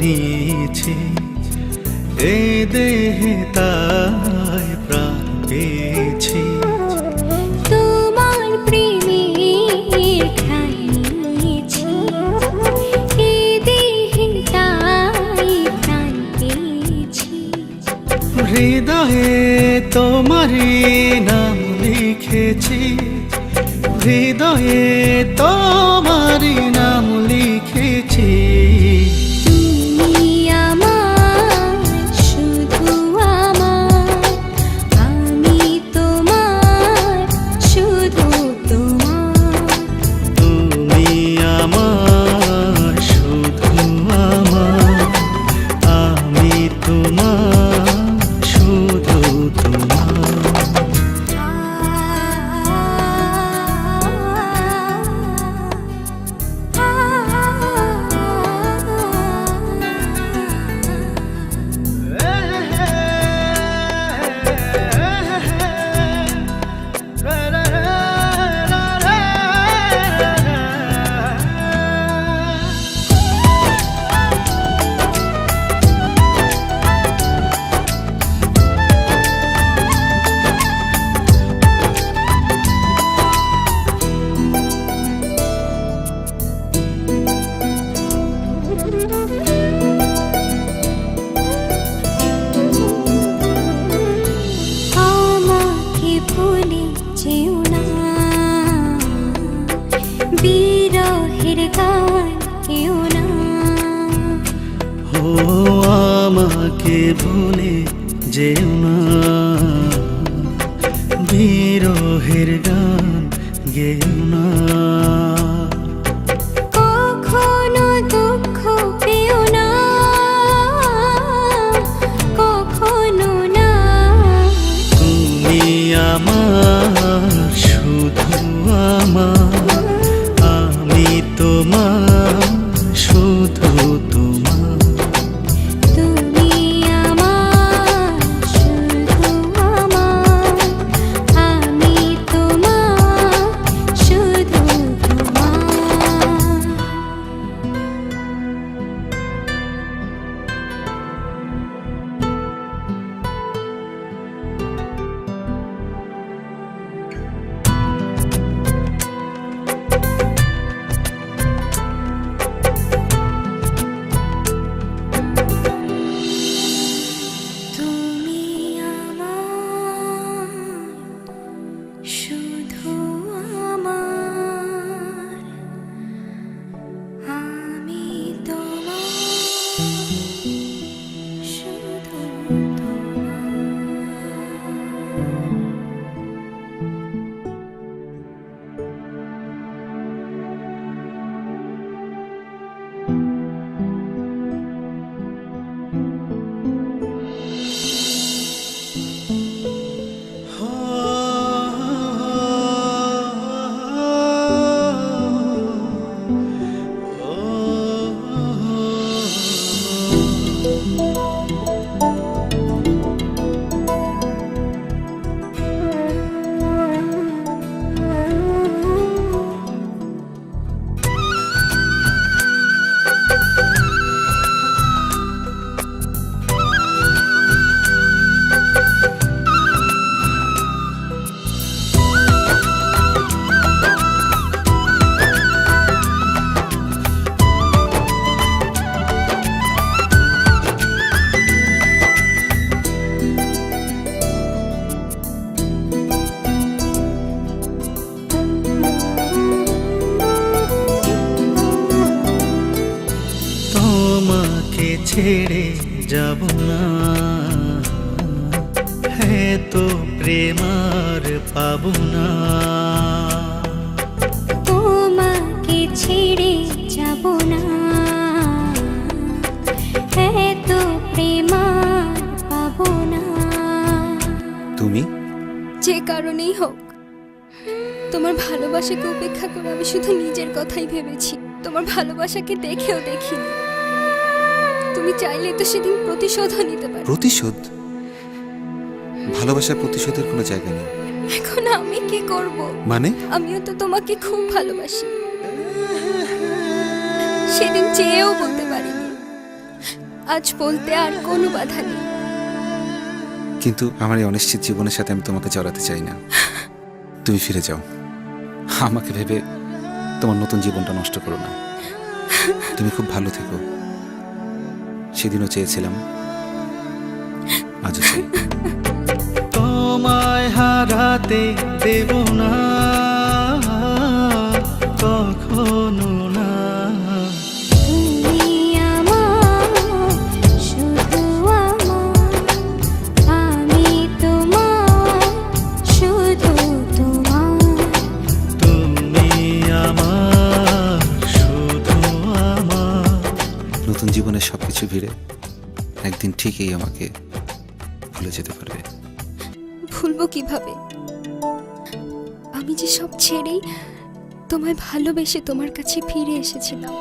নিয়েছি এ দেহে তাই প্রাণ পেয়েছি। তোমার প্রেমের ঠাঁই নিয়েছি এ দেহে তাই প্রাণ পেয়েছি। হৃদয়ে তোমারই নাম লিখেছি, হৃদয়ে তোমারই নাম লিখেছি। তুমি আমার, শুধু আমার, আমি তোমার, শুধু তোমার। তুমি আমার, শুধু আমার, আমি তোমার, শুধু তোমার। আমাকে ভুলে যেও না, বিরহের গান কেউ না। ও আমাকে ভুলে যেও না, বিরহের গান গেও না। কখনো দুঃখ পেও না, কখনো না। তুমি আমার, শুধু আমার, আমি তোমার, শুধু তোমার। তুমি আমার, শুধু আমার, আমি তোমার, শুধু তোমার। তুমি আমার, শুধু আমার, আমি তোমার, শুধু তোমার। তোমাকে ছেড়ে যাব না, হ্যাঁ তো প্রেম আর পাবো না। তোমাকে ছেড়ে যাব না, এত প্রেম আর পাবো না। তুমি যে কারণেই হোক, তোমার ভালোবাসাকে উপেক্ষা করে আমি শুধু নিজের কথাই ভেবেছি, তোমার ভালোবাসাকে দেখেও দেখিনি। তুমি চাইলে তো সেদিন প্রতিশোধও নিতে পারো। প্রতিশোধ? ভালোবাসার প্রতিশোধের কোনো জায়গা নেই। এখন আমি কি করব? মানে? আমিও তো তোমাকে খুব ভালোবাসি, সেদিন চেয়েও বলতে পারিনি। আজ বলতে আর কোনো বাধা নেই। কিন্তু আমার এই অনিশ্চিত জীবনের সাথে আমি তোমাকে জড়াতে চাই না। তুমি ফিরে যাও, আমাকে ভেবে তোমার নতুন জীবনটা নষ্ট করো না। তুমি খুব ভালো থেকো। সেদিনও চেয়েছিলাম, আজও চাই। তোমায় হারাতে দেব না কখনো না। তুমি আমার, শুধু আমার, আমি তোমার, শুধু তোমার। তুমি আমার, শুধু আমার। নতুন জীবনের সবকিছু ভিড়ে একদিন ঠিকই আমাকে ভুলে যেতে পারবে। ভুলবো কিভাবে? আমি যে সব ছেড়েই তোমায় ভালোবেসে তোমার কাছে ফিরে এসেছিলাম।